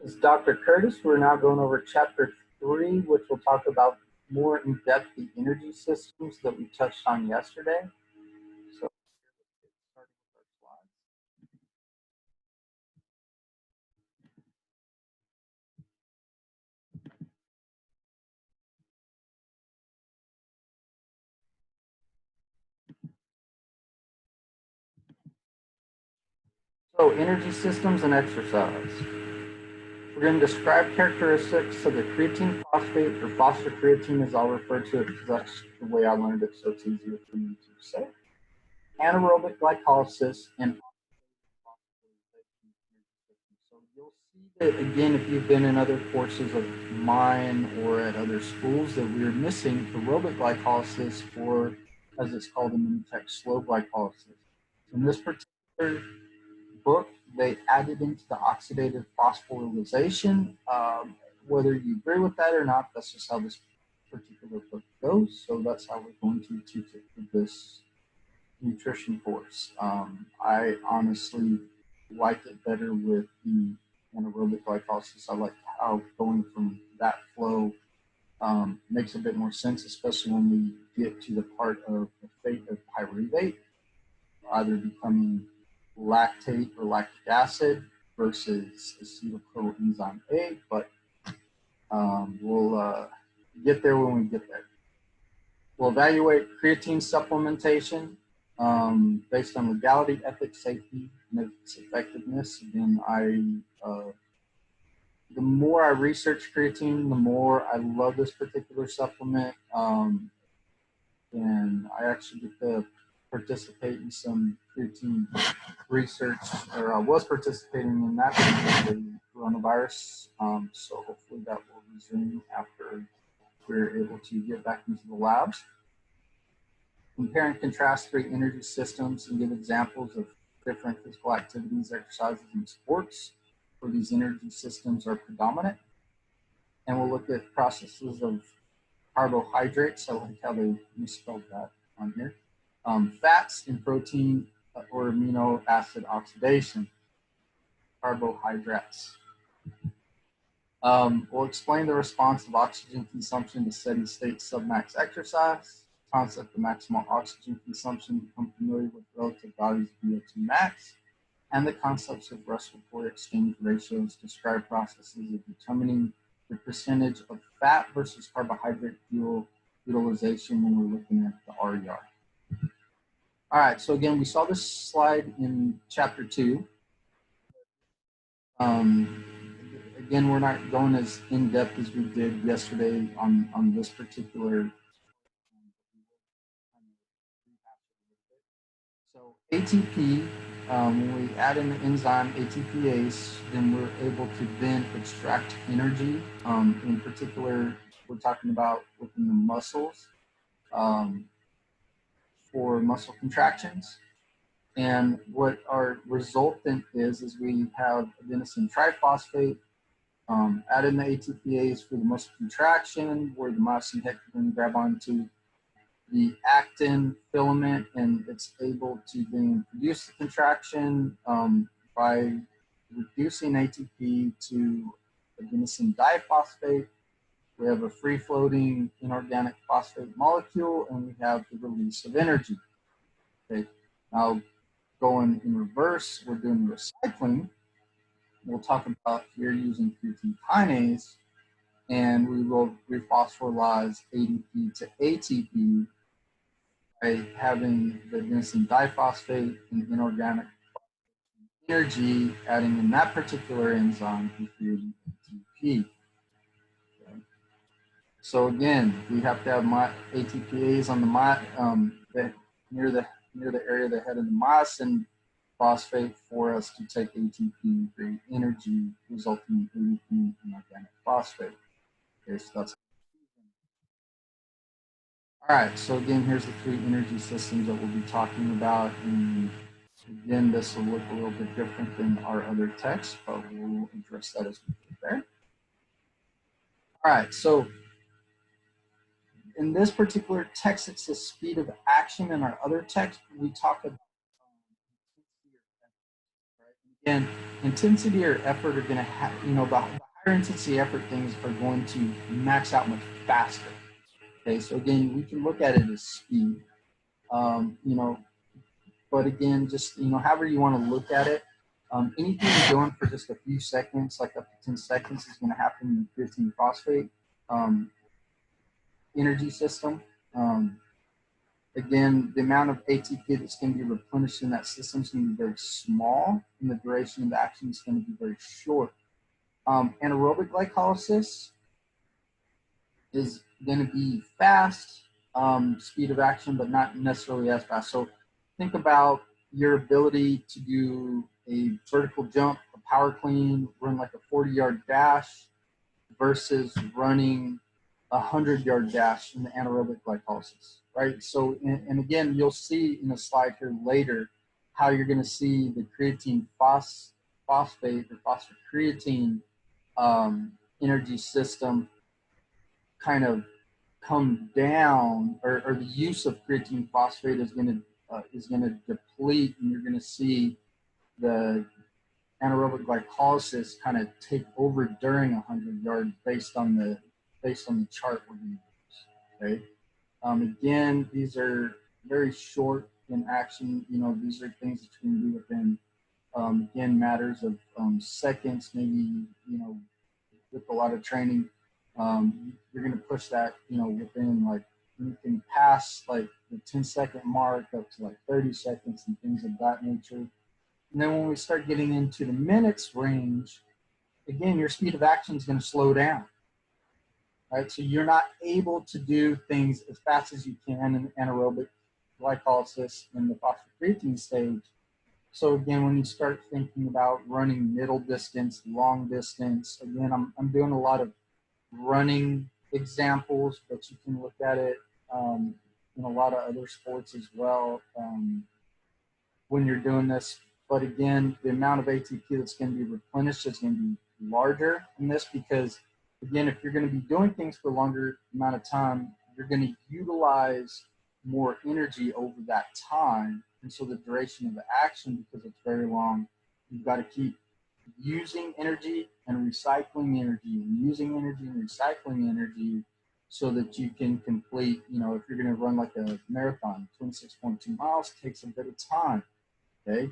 This is Dr. Curtis. We're now going over chapter 3, which will talk about more in depth the energy systems that we touched on yesterday. So, let's get started with our slides. So, energy systems and exercise. We're going to describe characteristics of the creatine phosphate or phosphocreatine, as I'll refer to it because that's the way I learned it, so it's easier for me to say. Anaerobic glycolysis and so you'll see that again if you've been in other courses of mine or at other schools that we're missing aerobic glycolysis, or as it's called in the text, slow glycolysis. In this particular book, they added into the oxidative phosphorylation. Whether you agree with that or not, that's just how this particular book goes. So that's how we're going to teach it for this nutrition course. I honestly like it better with the anaerobic glycolysis. I like how going from that flow makes a bit more sense, especially when we get to the part of the fate of pyruvate, either becoming lactate or lactic acid versus acetyl coenzyme A. But we'll get there when we get there. We'll evaluate creatine supplementation based on legality, ethics, safety, and its effectiveness. Again, the more I research creatine, the more I love this particular supplement. And I actually get to participate in some creatine research, or I was participating in that for the coronavirus. So hopefully that will resume after we're able to get back into the labs. Compare and contrast three energy systems and give examples of different physical activities, exercises, and sports where these energy systems are predominant. And we'll look at processes of carbohydrates. I like how they misspelled that on here. Fats and protein or amino acid oxidation. Carbohydrates. We'll explain the response of oxygen consumption to steady state submax exercise. Concept of maximal oxygen consumption, become familiar with relative values of VO2 max, and the concepts of respiratory exchange ratios describe processes of determining the percentage of fat versus carbohydrate fuel utilization when we're looking at the RER. All right, so again, we saw this slide in chapter 2. Again, we're not going as in-depth as we did yesterday on this particular. So ATP, when we add in the enzyme ATPase, then we're able to then extract energy. In particular, we're talking about within the muscles for muscle contractions. And what our resultant is we have adenosine triphosphate, add in the ATPase for the muscle contraction, where the myosin head can grab onto the actin filament, and it's able to then produce the contraction by reducing ATP to adenosine diphosphate. We have a free-floating inorganic phosphate molecule, and we have the release of energy. Okay, now going in reverse, we're doing recycling. We'll talk about here using creatine kinase, and we will rephosphorylize ADP to ATP by having the adenosine diphosphate and inorganic energy adding in that particular enzyme and creating ATP. Okay. So again, we have to have ATPase on the near the area of the head of the myosin phosphate for us to take ATP and create energy, resulting in ADP and organic phosphate. Okay, so that's all right. So again, here's the three energy systems that we'll be talking about. And again, this will look a little bit different than our other text, but we'll address that as we get there. All right. So in this particular text, it's the speed of action. In our other text, we talk about intensity or effort, right? And intensity or effort are going to have, you know, the higher intensity effort things are going to max out much faster. Okay, so again, we can look at it as speed, you know, but again, just, you know, however you want to look at it, anything you're doing for just a few seconds, like up to 10 seconds, is going to happen in the creatine phosphate um, energy system. Um, Again, the amount of ATP that's going to be replenished in that system is going to be very small, and the duration of the action is going to be very short. Anaerobic glycolysis is going to be fast, speed of action, but not necessarily as fast. So think about your ability to do a vertical jump, a power clean, run like a 40-yard dash versus running a 100-yard dash in the anaerobic glycolysis, right? So, and again, you'll see in a slide here later how you're going to see the creatine phosphate or phosphocreatine energy system kind of come down, or the use of creatine phosphate is going to deplete, and you're going to see the anaerobic glycolysis kind of take over during 100 yards based on the chart we're going to use. Okay. Again, these are very short in action. You know, these are things that you can do within again matters of seconds, maybe, you know, with a lot of training. You're going to push that, you know, within like, you can pass like the 10-second mark up to like 30 seconds and things of that nature. And then when we start getting into the minutes range, again, your speed of action is going to slow down, right? So you're not able to do things as fast as you can in anaerobic glycolysis in the phosphocreatine stage. So again, when you start thinking about running middle distance, long distance, again, I'm doing a lot of running examples, but you can look at it in a lot of other sports as well when you're doing this. But again, the amount of ATP that's going to be replenished is going to be larger in this because, again, if you're going to be doing things for a longer amount of time, you're going to utilize more energy over that time. And so the duration of the action, because it's very long, you've got to keep using energy and recycling energy and using energy and recycling energy so that you can complete, you know, if you're going to run like a marathon, 26.2 miles takes a bit of time. Okay.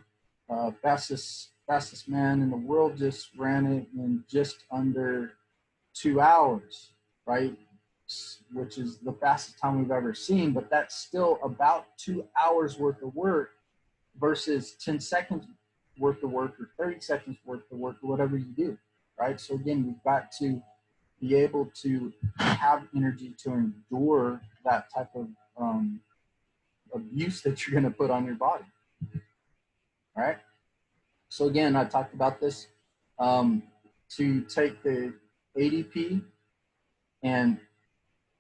Fastest man in the world just ran it in just under 2 hours, right? Which is the fastest time we've ever seen, but that's still about 2 hours worth of work versus 10 seconds worth of work or 30 seconds worth of work or whatever you do, right? So again, we've got to be able to have energy to endure that type of abuse that you're going to put on your body, all right? So again, I talked about this. To take the ADP and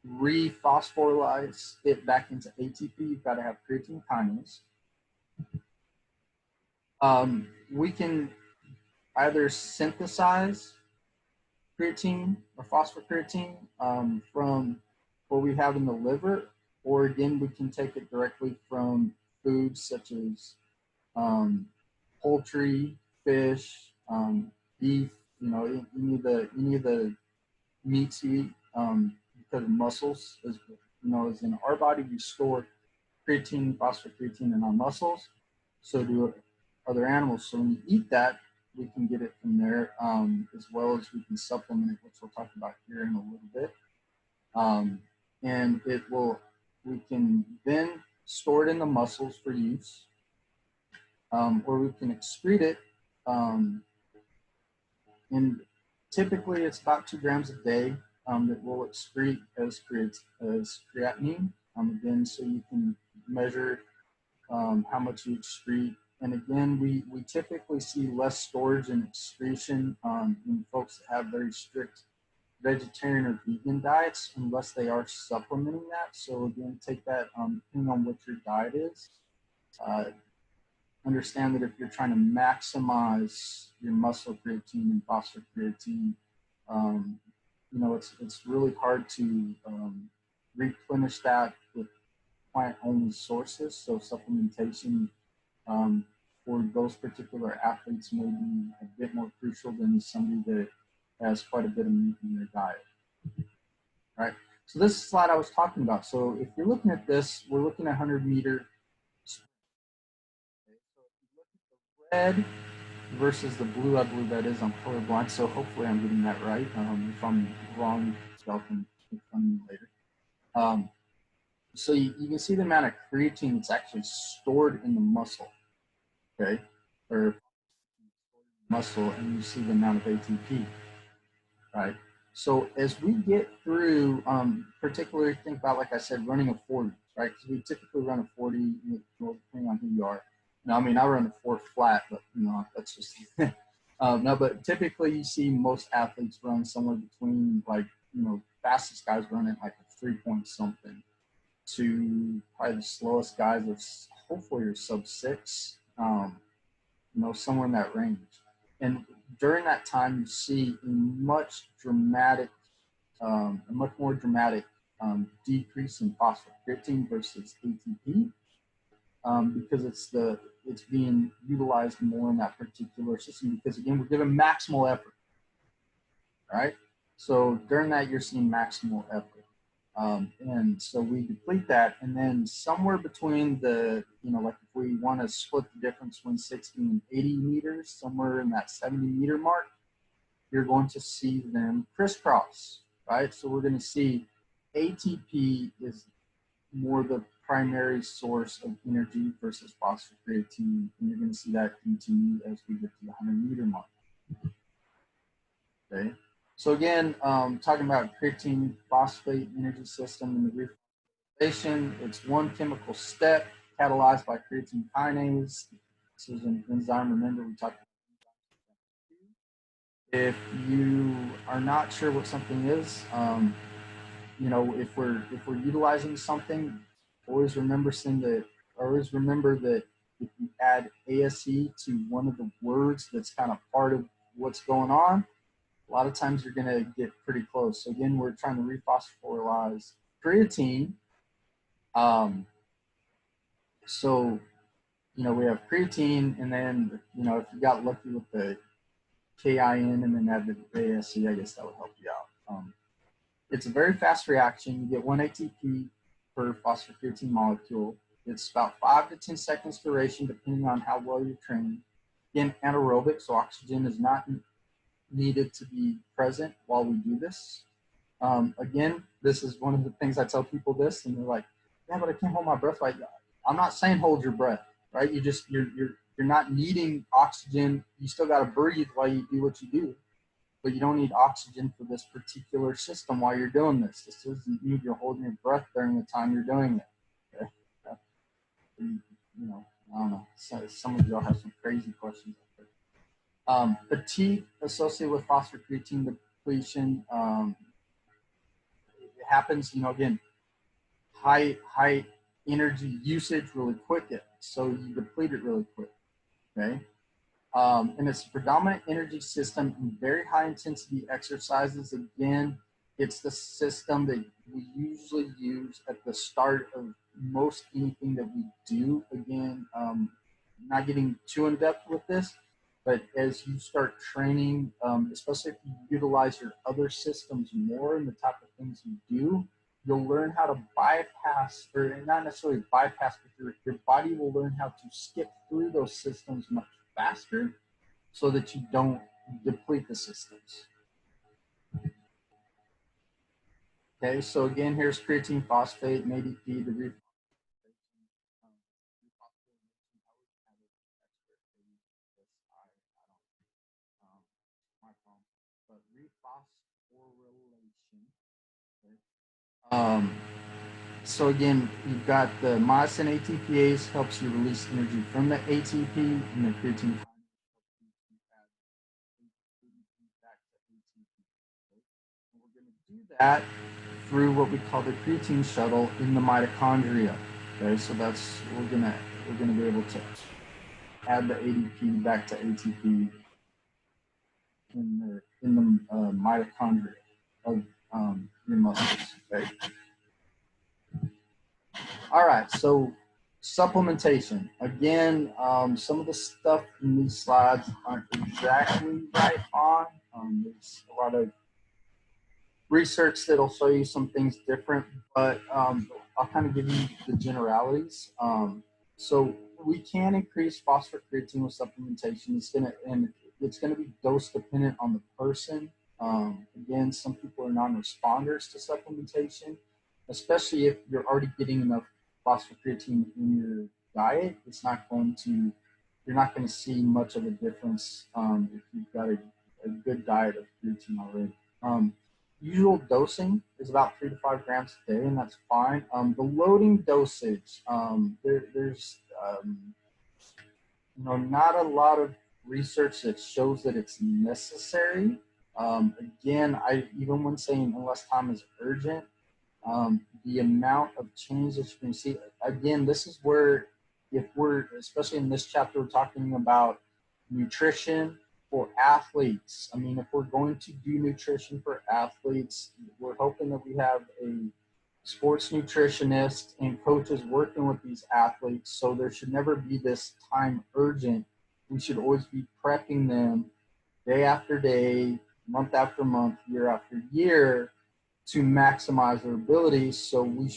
rephosphorylize it back into ATP, you've got to have creatine kinase. We can either synthesize creatine or phosphocreatine from what we have in the liver, or again, we can take it directly from foods such as poultry, fish, beef, you know, any of the meats you eat, because muscles, as you know, is in our body, we store creatine, phosphocreatine in our muscles. So do other animals. So when you eat that, we can get it from there, as well as we can supplement it, which we'll talk about here in a little bit. And we can then store it in the muscles for use, or we can excrete it. And typically it's about 2 grams a day that we'll excrete as creatinine. Again, so you can measure how much you excrete. And again, we typically see less storage and excretion in folks that have very strict vegetarian or vegan diets, unless they are supplementing that. So again, take that depending on what your diet is. Understand that if you're trying to maximize your muscle creatine and phosphocreatine, you know, it's really hard to replenish that with plant-only sources. So supplementation for those particular athletes may be a bit more crucial than somebody that has quite a bit of meat in their diet, right? So this slide I was talking about. So if you're looking at this, we're looking at 100-meter. So if you look at the red versus the blue, I believe that is. I'm colorblind, so hopefully I'm getting that right. If I'm wrong, y'all can make fun of me later. So you can see the amount of creatine that's actually stored in the muscle, okay, or muscle, and you see the amount of ATP, right? So as we get through, particularly think about, like I said, running a 40, right? Because we typically run a 40, depending on who you are. Now, I mean, I run a 4 flat, but that's just no. But typically, you see most athletes run somewhere between, like, fastest guys running like a 3 point something to probably the slowest guys of hopefully are sub 6, somewhere in that range. And during that time, you see a much more dramatic decrease in phosphocreatine versus ATP, because it's being utilized more in that particular system. Because again, we're giving maximal effort, right? So during that, you're seeing maximal effort. And so we deplete that, and then somewhere between the, like if we want to split the difference between 60 and 80 meters, somewhere in that 70-meter mark, you're going to see them crisscross, right? So we're going to see ATP is more the primary source of energy versus phosphocreatine, and you're going to see that continue as we get to the 100-meter mark, okay? So again, talking about creatine phosphate energy system in the reformulation, it's one chemical step catalyzed by creatine kinase. This is an enzyme. Remember, we talked about if you are not sure what something is, if we're utilizing something, always remember that if you add ASE to one of the words that's kind of part of what's going on, a lot of times you're going to get pretty close. So again, we're trying to rephosphorylize creatine. So, we have creatine, and then, if you got lucky with the KIN and then add the ASE, I guess that would help you out. It's a very fast reaction. You get 1 ATP per phosphocreatine molecule. It's about 5 to 10 seconds duration, depending on how well you're trained. Again, anaerobic, so oxygen is not needed to be present while we do this. Again, this is one of the things I tell people this, and they're like, yeah, but I can't hold my breath. Like, I'm not saying hold your breath, right? You're not needing oxygen. You still got to breathe while you do what you do, but you don't need oxygen for this particular system while you're doing this. This doesn't mean you're holding your breath during the time you're doing it. Okay? I don't know. So some of y'all have some crazy questions. Fatigue associated with phosphocreatine depletion. It happens, again, high energy usage really quick, so you deplete it really quick, okay? And it's a predominant energy system in very high intensity exercises. Again, it's the system that we usually use at the start of most anything that we do. Again, not getting too in depth with this, but as you start training, especially if you utilize your other systems more in the type of things you do, you'll learn how to bypass, or not necessarily bypass, but your body will learn how to skip through those systems much faster so that you don't deplete the systems. Okay, so again, here's creatine phosphate and ADP, the so again, you've got the myosin ATPase helps you release energy from the ATP, and the creatine back to ATP. And we're going to do that through what we call the creatine shuttle in the mitochondria. Okay, so that's we're gonna be able to add the ADP back to ATP in the mitochondria of your muscles. Okay. All right, so Supplementation. Again, some of the stuff in these slides aren't exactly right on. There's a lot of research that'll show you some things different, but I'll kind of give you the generalities. So we can increase phosphorus creatine with supplementation. It's gonna be dose dependent on the person. Again, some people are non-responders to supplementation, especially if you're already getting enough phosphorus creatine in your diet. You're not going to see much of a difference if you've got a good diet of creatine already. Usual dosing is about 3 to 5 grams a day, and that's fine. The loading dosage, there's not a lot of research that shows that it's necessary. Again, even when saying unless time is urgent, the amount of change that you can see, again, this is where, if we're, especially in this chapter, we're talking about nutrition for athletes. I mean, if we're going to do nutrition for athletes, we're hoping that we have a sports nutritionist and coaches working with these athletes. So there should never be this time urgent. We should always be prepping them day after day, month after month, year after year to maximize their abilities. So we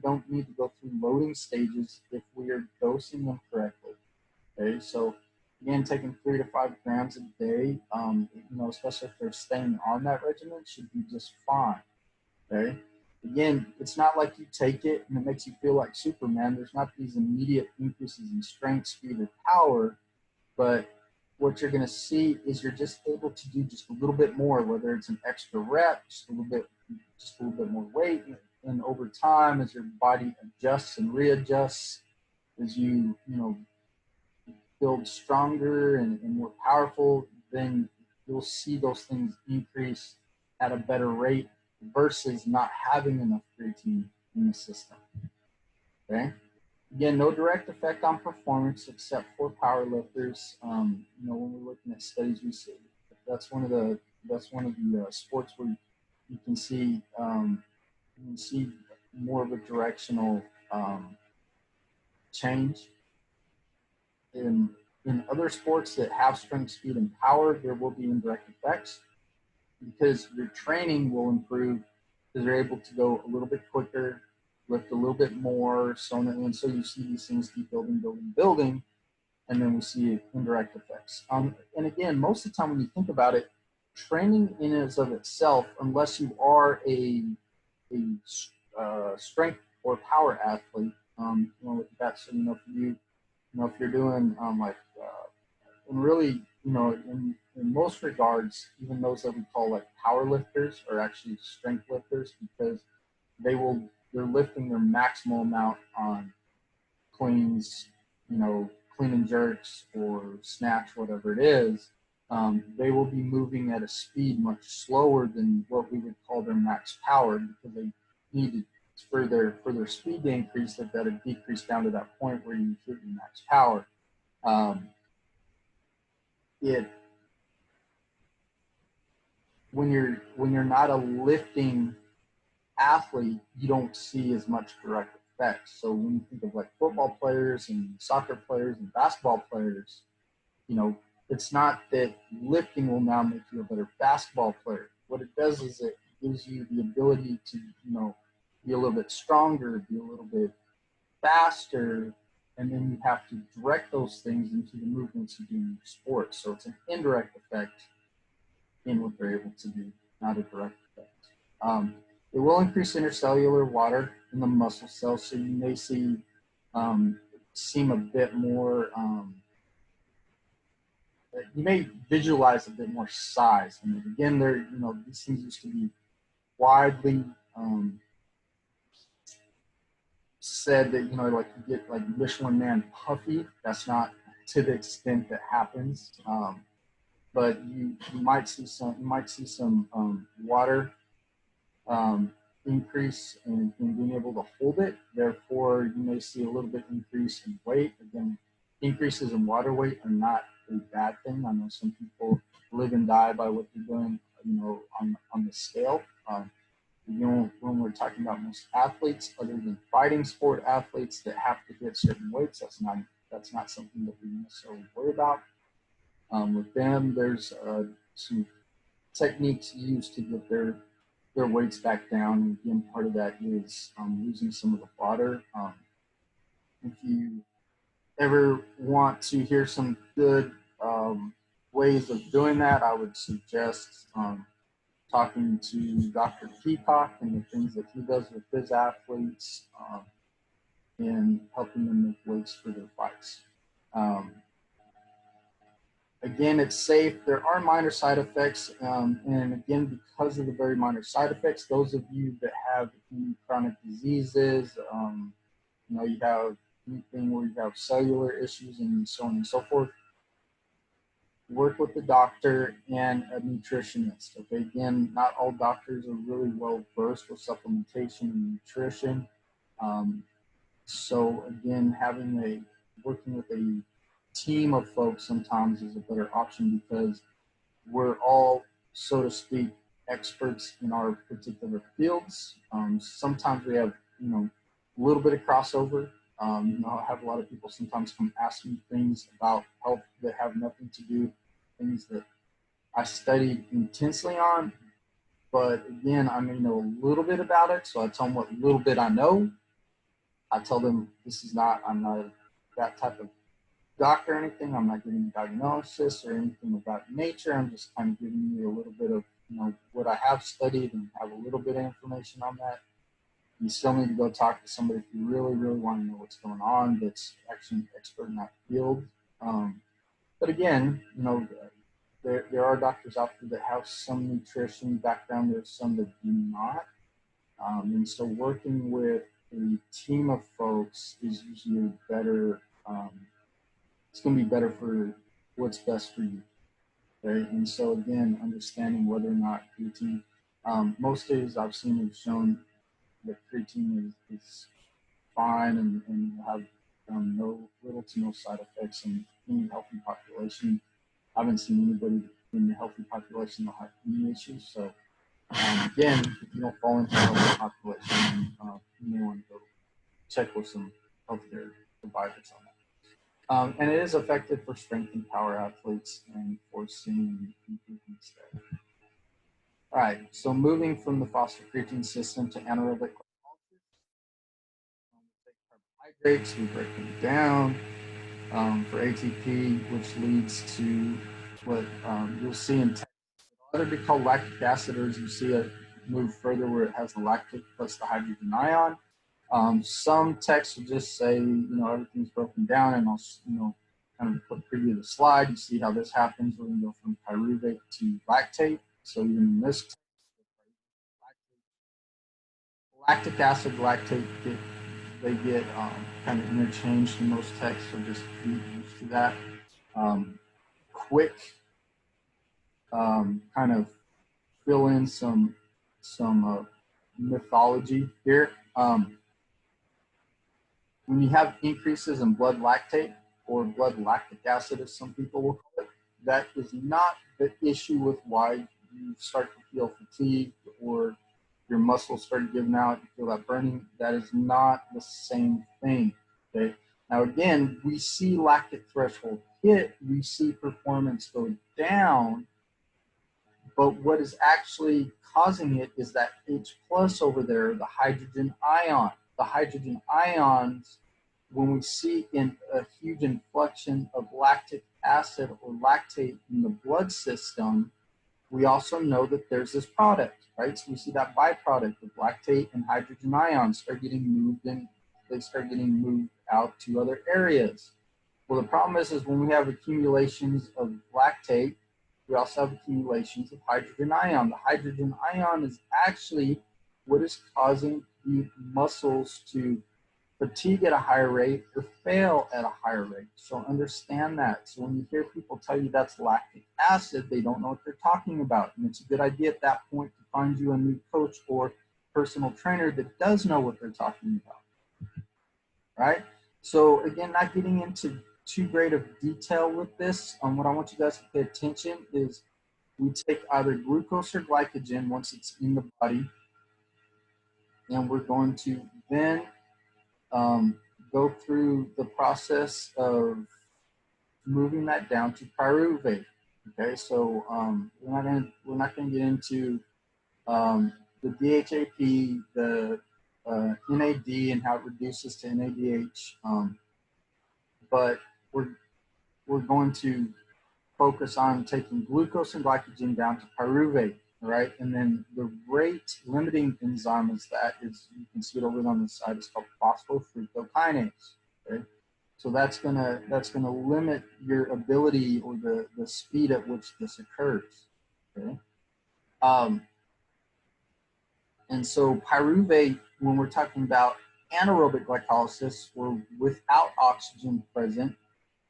don't need to go through loading stages if we are dosing them correctly. Okay, so again, taking 3 to 5 grams a day, especially if they're staying on that regimen, should be just fine. Okay, again, it's not like you take it and it makes you feel like Superman. There's not these immediate increases in strength, speed, or power, but what you're going to see is you're just able to do just a little bit more, whether it's an extra rep, just a little bit more weight, and over time, as your body adjusts and readjusts, as you build stronger and more powerful, then you'll see those things increase at a better rate versus not having enough creatine in the system. Okay. Again, no direct effect on performance except for power lifters. When we're looking at studies, we see that's one of the sports where you can see more of a directional change. In other sports that have strength, speed, and power, there will be indirect effects because your training will improve because you're able to go a little bit quicker, lift a little bit more, so on, and so you see these things keep building, and then we see indirect effects. And again, most of the time when you think about it, training in and of itself, unless you are a strength or power athlete, that's for you, if you're doing and really, in most regards, even those that we call like power lifters are actually strength lifters because they're lifting their maximal amount on cleans, clean and jerks or snatch, whatever it is. They will be moving at a speed much slower than what we would call their max power because they need to, for their speed to increase, they've got to decrease down to that point where you hit your max power. When you're not a lifting athlete, you don't see as much direct effects. So when you think of like football players and soccer players and basketball players, it's not that lifting will now make you a better basketball player. What it does is it gives you the ability to, be a little bit stronger, be a little bit faster, and then you have to direct those things into the movements you do in your sport. So it's an indirect effect in what they're able to do, not a direct effect. It will increase intercellular water in the muscle cells, so you may seem a bit more, you may visualize a bit more size. I mean, again, these things used to be widely said that, like you get like Michelin Man puffy. That's not to the extent that happens. But you might see some water increase in being able to hold it. Therefore, you may see a little bit increase in weight. Again, increases in water weight are not a bad thing. I know some people live and die by what they're doing, on the scale. You know, when we're talking about most athletes, other than fighting sport athletes that have to hit certain weights, that's not something that we necessarily worry about. With them, there's some techniques used to get their weights back down. And again, part of that is losing some of the water. If you ever want to hear some good ways of doing that, I would suggest talking to Dr. Peacock and the things that he does with his athletes and helping them make weights for their fights. Again, it's safe. There are minor side effects. And again, because of the very minor side effects, those of you that have any chronic diseases, you know, you have anything where you have cellular issues and so on and so forth, work with the doctor and a nutritionist. Okay, again, not all doctors are really well versed with supplementation and nutrition. So again, working with a team of folks sometimes is a better option because we're all, so to speak, experts in our particular fields. Sometimes we have, you know, a little bit of crossover. You know, I have a lot of people sometimes come ask me things about health that have nothing to do with things that I studied intensely on. But again, I may know a little bit about it, so I tell them what little bit I know. I tell them I'm not that type of doctor or anything. I'm not giving you diagnosis or anything of that nature. I'm just kind of giving you a little bit of, you know, what I have studied and have a little bit of information on that. You still need to go talk to somebody if you really, really want to know what's going on that's actually an expert in that field. But again, you know, there are doctors out there that have some nutrition background. There's some that do not. And so working with a team of folks is usually better. It's going to be better for what's best for you, right? And so again, understanding whether or not creatine, most studies I've seen have shown that creatine is fine and have little to no side effects in any healthy population. I haven't seen anybody in the healthy population that have any issues. So again, if you don't fall into the healthy population, you may want to go check with some healthcare providers on that. And it is effective for strength and power athletes and for seeing improvements there. All right, so moving from the phosphocreatine system to anaerobic glycolysis, we take carbohydrates, we break them down for ATP, which leads to what you'll see in text. It'll either be called lactic acid, or as you see it move further where it has the lactic plus the hydrogen ion. Some texts will just say, you know, everything's broken down, and I'll, you know, kind of preview the slide. You see how this happens. We're going to go from pyruvate to lactate. So even in this text, lactic acid, lactate, they get kind of interchanged in most texts, so just be used to that. Quick kind of fill in some mythology here. When you have increases in blood lactate, or blood lactic acid, as some people will call it, that is not the issue with why you start to feel fatigued or your muscles start giving out, you feel that burning. That is not the same thing. Okay. Now, again, we see lactic threshold hit, we see performance go down, but what is actually causing it is that H plus over there, the hydrogen ion. The hydrogen ions, when we see in a huge inflection of lactic acid or lactate in the blood system, we also know that there's this product, right? So we see that byproduct of lactate and hydrogen ions start getting moved and they start getting moved out to other areas. Well, the problem is when we have accumulations of lactate, we also have accumulations of hydrogen ion. The hydrogen ion is actually what is causing the muscles to fatigue at a higher rate or fail at a higher rate. So understand that. So when you hear people tell you that's lactic acid, they don't know what they're talking about. And it's a good idea at that point to find you a new coach or personal trainer that does know what they're talking about, right? So again, not getting into too great of detail with this. What I want you guys to pay attention is we take either glucose or glycogen once it's in the body. And we're going to then go through the process of moving that down to pyruvate. Okay, so we're not gonna get into the DHAP, the NAD, and how it reduces to NADH, but we're we're going to focus on taking glucose and glycogen down to pyruvate, right? And then the rate limiting enzyme is you can see it over on the side, it's called phosphofructokinase, okay? So that's gonna limit your ability or the speed at which this occurs, okay? Um, and so pyruvate, when we're talking about anaerobic glycolysis, or without oxygen present,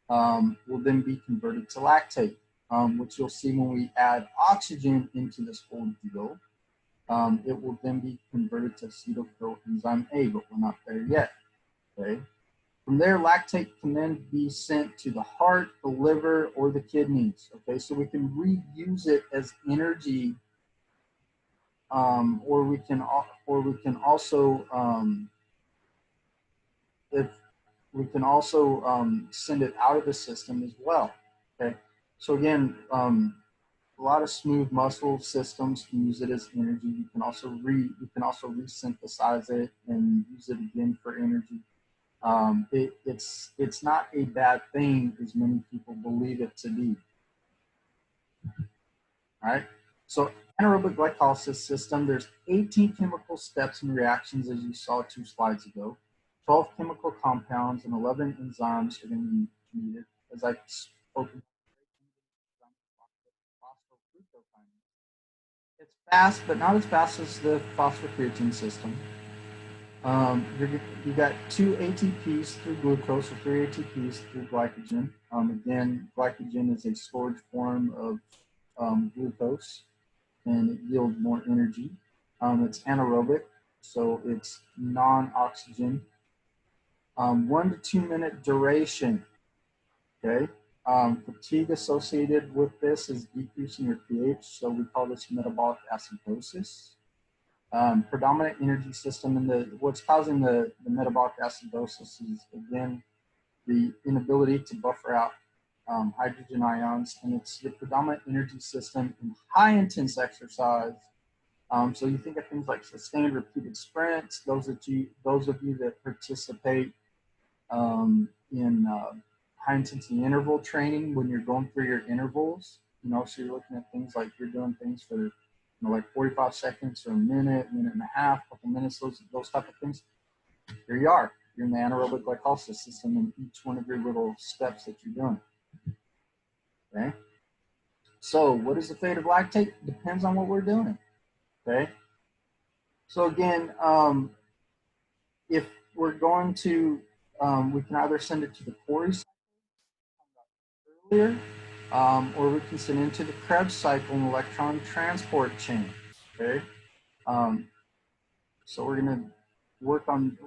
will then be converted to lactate, which you'll see when we add oxygen into this whole deal. It will then be converted to acetyl coenzyme A, but we're not there yet. Okay. From there, lactate can then be sent to the heart, the liver, or the kidneys. Okay, so we can reuse it as energy, or we can also if we can also send it out of the system as well. Okay, so again, a lot of smooth muscle systems can use it as energy. You can also resynthesize it and use it again for energy. It's not a bad thing as many people believe it to be. All right. So anaerobic glycolysis system, there's 18 chemical steps and reactions, as you saw 2 slides ago. 12 chemical compounds and 11 enzymes are going to be needed. As I spoke about, it's fast, but not as fast as the phosphocreatine system. You got 2 ATPs through glucose, or 3 ATPs through glycogen. Again, glycogen is a storage form of glucose, and it yields more energy. It's anaerobic, so it's non-oxygen. 1 to 2 minute duration. Okay. Fatigue associated with this is decreasing your pH, so we call this metabolic acidosis. Predominant energy system, and what's causing the metabolic acidosis is, again, the inability to buffer out hydrogen ions, and it's the predominant energy system in high intense exercise. So you think of things like sustained repeated sprints, those of you that participate in high intensity interval training, when you're going through your intervals, so you're looking at things like you're doing things for like 45 seconds or a minute and a half, couple minutes, those type of things. Here you are. You're in the anaerobic glycolysis system in each one of your little steps that you're doing. Okay. So what is the fate of lactate? Depends on what we're doing. Okay. So again, if we're going to, we can either send it to the Cori cycle earlier, or we can send it into the Krebs cycle and electron transport chain. Okay. So we're gonna work on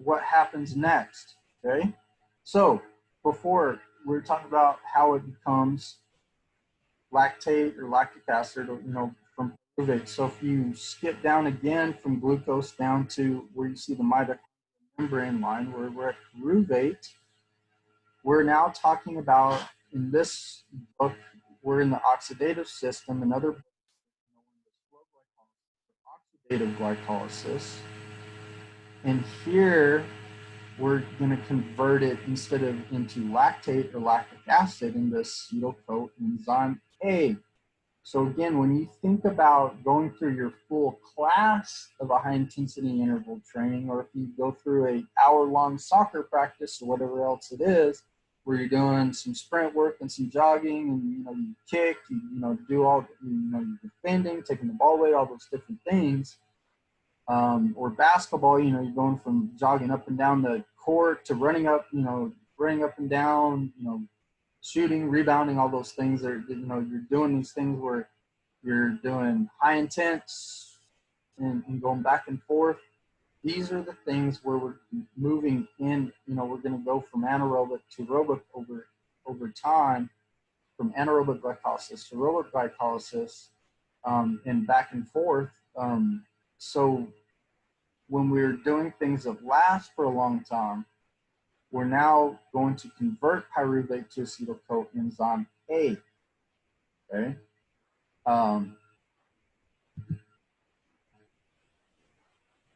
what happens next. Okay. So before we're talking about how it becomes lactate or lactic acid, or from pyruvate. So if you skip down again from glucose down to where you see the mitochondrial membrane line, where we're at pyruvate, we're now talking about, in this book, we're in the oxidative system. Another book, oxidative glycolysis. And here we're going to convert it, instead of into lactate or lactic acid, into acetyl coenzyme A. So again, when you think about going through your full class of a high intensity interval training, or if you go through an hour-long soccer practice or whatever else it is, where you're doing some sprint work and some jogging, and you kick, you do all, you're defending, taking the ball away, all those different things. Or basketball, you're going from jogging up and down the court to running up and down, shooting, rebounding, all those things. You're doing these things where you're doing high intense and going back and forth. These are the things where we're moving in, we're going to go from anaerobic to aerobic over time, from anaerobic glycolysis to aerobic glycolysis, and back and forth. So when we're doing things that last for a long time, we're now going to convert pyruvate to acetyl coenzyme A. Okay.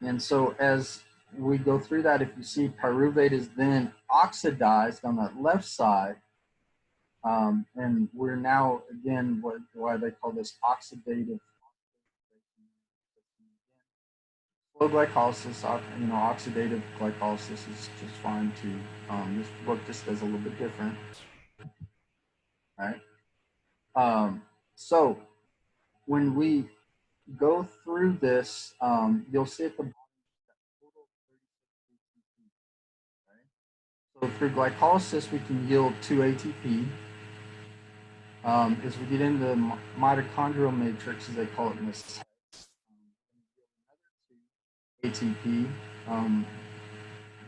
And so as we go through that, if you see pyruvate is then oxidized on that left side, and we're now, again, why they call this oxidative. Slow glycolysis, oxidative glycolysis is just fine too. This book just does a little bit different, right? So when we go through this, you'll see at the bottom that total 36 ATP, right? So through glycolysis, we can yield 2 ATP. As we get into the mitochondrial matrix, as they call it in this, ATP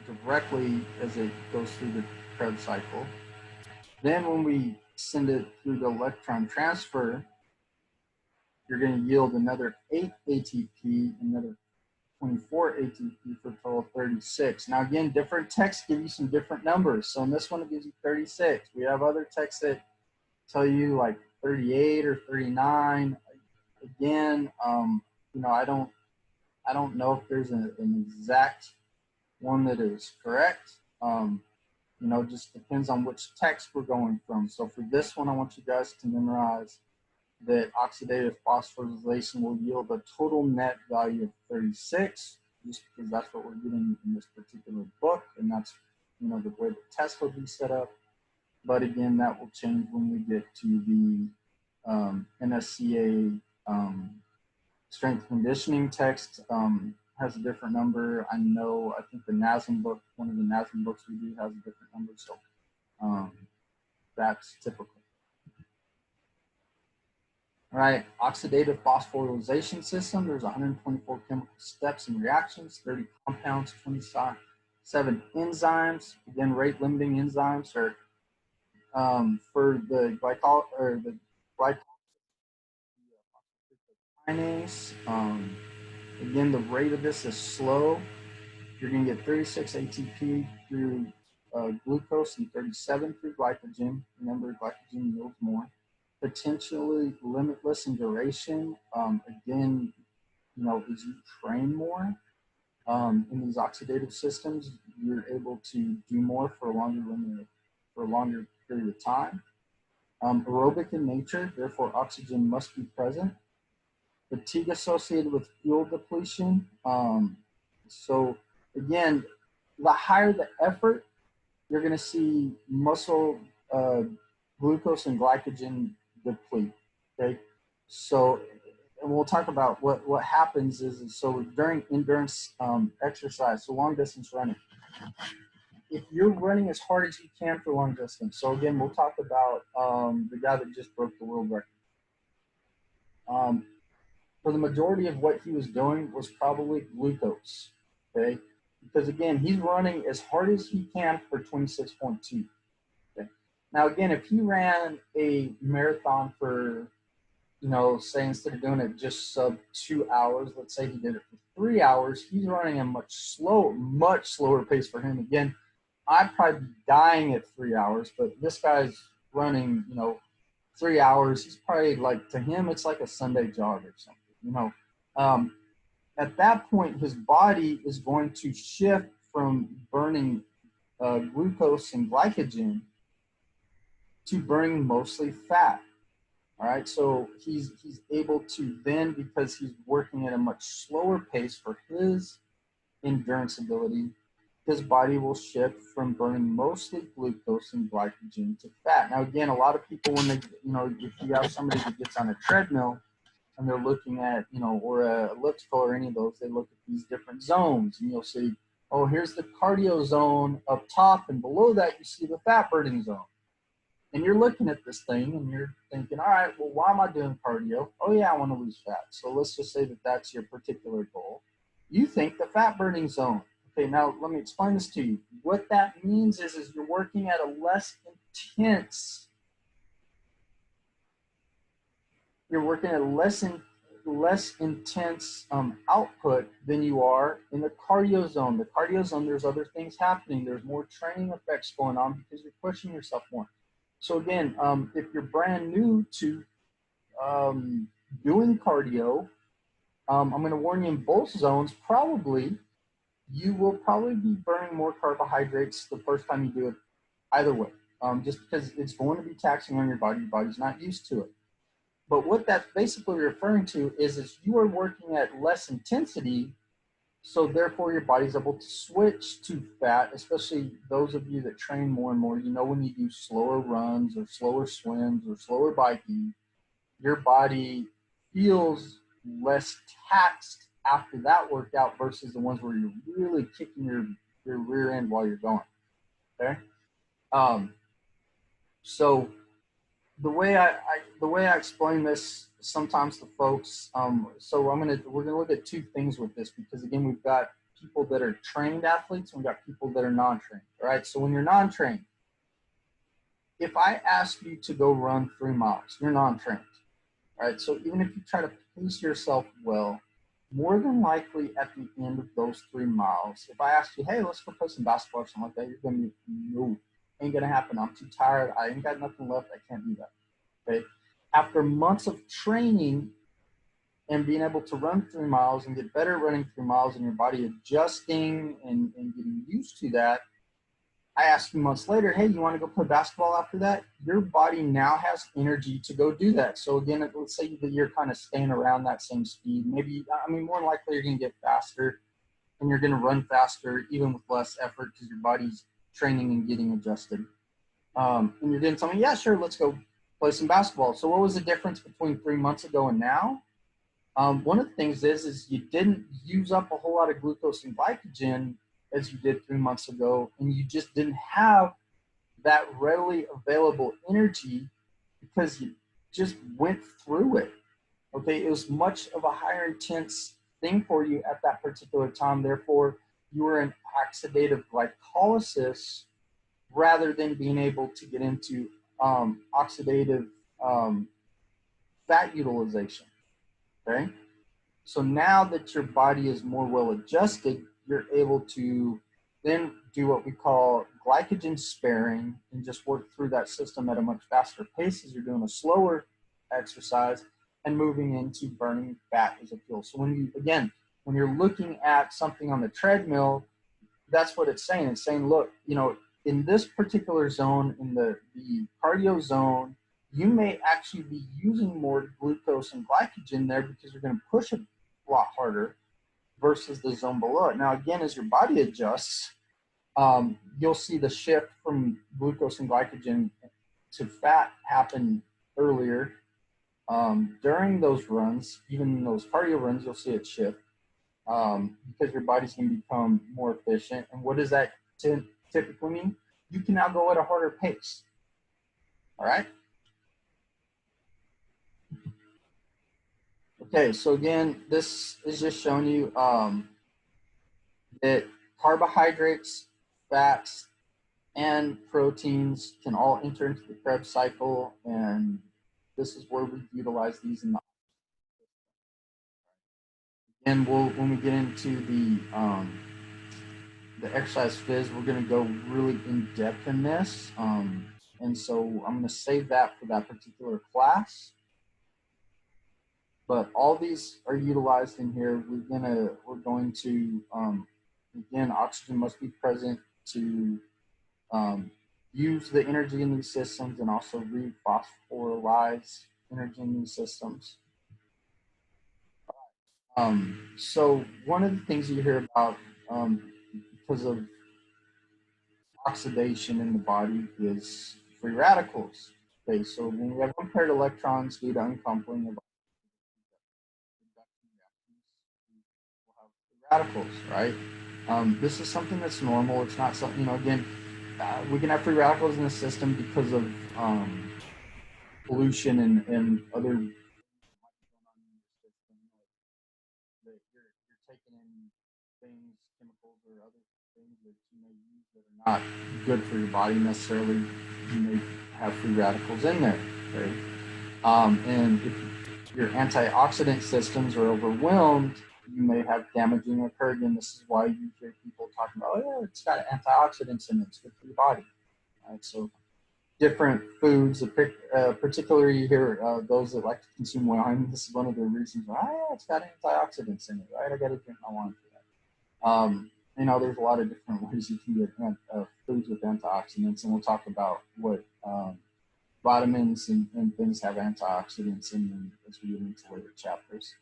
directly as it goes through the Krebs cycle. Then when we send it through the electron transfer, you're going to yield another 8 ATP, another 24 ATP for a total of 36. Now again, different texts give you some different numbers. So in this one, it gives you 36. We have other texts that tell you like 38 or 39. Again, I don't know if there's an exact one that is correct. Just depends on which text we're going from. So for this one, I want you guys to memorize that oxidative phosphorylation will yield a total net value of 36, just because that's what we're getting in this particular book, and that's the way the test will be set up. But again, that will change when we get to the NSCA strength conditioning text. Has a different number. I think the NASM book, one of the NASM books we do, has a different number. So that's typical. All right, oxidative phosphorylation system. There's 124 chemical steps and reactions, 30 compounds, 27 enzymes. Again, rate limiting enzymes are for the glycokinase. Again, the rate of this is slow. You're going to get 36 ATP through glucose and 37 through glycogen. Remember, glycogen yields more. Potentially limitless in duration. Again, as you train more in these oxidative systems, you're able to do more for a longer period of time. Aerobic in nature, therefore oxygen must be present. Fatigue associated with fuel depletion. So again, the higher the effort, you're going to see muscle glucose and glycogen deplete. Okay, so and we'll talk about what happens is so during endurance exercise, so long distance running, if you're running as hard as you can for long distance. So again, we'll talk about the guy that just broke the world record. For the majority of what he was doing was probably glucose, okay? Because again, he's running as hard as he can for 26.2. Okay? Now again, if he ran a marathon for, say instead of doing it just sub 2 hours, let's say he did it for 3 hours, he's running a much slower pace for him. Again, I'd probably be dying at 3 hours, but this guy's running, 3 hours. He's probably like, to him, it's like a Sunday jog or something. At that point, his body is going to shift from burning glucose and glycogen to burning mostly fat. All right, so he's able to then, because he's working at a much slower pace for his endurance ability, his body will shift from burning mostly glucose and glycogen to fat. Now, again, a lot of people, when they, if you have somebody that gets on a treadmill, and they're looking at, or a elliptical or any of those, they look at these different zones, and you'll see, oh, here's the cardio zone up top, and below that you see the fat burning zone. And you're looking at this thing, and you're thinking, all right, well, why am I doing cardio? Oh yeah, I want to lose fat. So let's just say that that's your particular goal. You think the fat burning zone. Okay, now let me explain this to you. What that means is you're working at a less intense less intense output than you are in the cardio zone. The cardio zone, there's other things happening. There's more training effects going on because you're pushing yourself more. So again, if you're brand new to doing cardio, I'm going to warn you in both zones, you will probably be burning more carbohydrates the first time you do it either way, just because it's going to be taxing on your body. Your body's not used to it. But what that's basically referring to is you are working at less intensity, so therefore your body's able to switch to fat, especially those of you that train more and more. You know, when you do slower runs or slower swims or slower biking, your body feels less taxed after that workout versus the ones where you're really kicking your rear end while you're going. Okay. So the way I explain this sometimes to folks, so we're gonna look at two things with this, because again, we've got people that are trained athletes and we've got people that are non-trained. All right. So when you're non-trained, if I ask you to go run 3 miles, you're non-trained. All right. So even if you try to pace yourself well, more than likely at the end of those 3 miles, if I ask you, hey, let's go play some basketball or something like that, you're going to be, no, ain't going to happen. I'm too tired. I ain't got nothing left. I can't do that. Okay. After months of training and being able to run 3 miles and get better running 3 miles and your body adjusting and getting used to that, I ask you months later, hey, you want to go play basketball after that? Your body now has energy to go do that. So again, let's say that you're kind of staying around that same speed. Maybe, I mean, more likely you're going to get faster and you're going to run faster, even with less effort, because your body's training and getting adjusted. And you're going to tell me, yeah, sure, let's go play some basketball. So what was the difference between 3 months ago and now? One of the things is you didn't use up a whole lot of glucose and glycogen as you did 3 months ago, and you just didn't have that readily available energy because you just went through it. Okay, it was much of a higher intense thing for you at that particular time. Therefore, you were in oxidative glycolysis rather than being able to get into oxidative fat utilization. Okay, so now that your body is more well adjusted, you're able to then do what we call glycogen sparing and just work through that system at a much faster pace as you're doing a slower exercise and moving into burning fat as a fuel. So when you're looking at something on the treadmill, that's what it's saying. It's saying, look, in this particular zone, in the cardio zone, you may actually be using more glucose and glycogen there because you're going to push it a lot harder versus the zone below it. Now, again, as your body adjusts, you'll see the shift from glucose and glycogen to fat happen earlier. During those runs, even in those cardio runs, you'll see it shift because your body's going to become more efficient. And what does that typically mean? You can now go at a harder pace. All right? Okay, so again, this is just showing you that carbohydrates, fats, and proteins can all enter into the Krebs cycle, and this is where we utilize these in the. And when we get into the exercise phys, we're going to go really in depth in this, and so I'm going to save that for that particular class. But all these are utilized in here. We're going to again, oxygen must be present to use the energy in these systems and also rephosphorylize energy in these systems. So one of the things you hear about because of oxidation in the body is free radicals. Okay, so when we have unpaired electrons due to uncoupling of radicals, right? This is something that's normal. It's not something, again, we can have free radicals in the system because of pollution and other that you're taking in things, chemicals or other things that you may use that are not good for your body necessarily. You may have free radicals in there, okay? And if your antioxidant systems are overwhelmed, you may have damaging occur. Again, this is why you hear people talking about, oh, yeah, it's got antioxidants in it, it's good for your body. Right? So different foods, particularly you hear those that like to consume wine. This is one of the reasons why, oh, yeah, it's got antioxidants in it, right? I got to drink my wine for that. You know, there's a lot of different ways you can get foods with antioxidants, and we'll talk about what vitamins and things have antioxidants in them as we get into later chapters.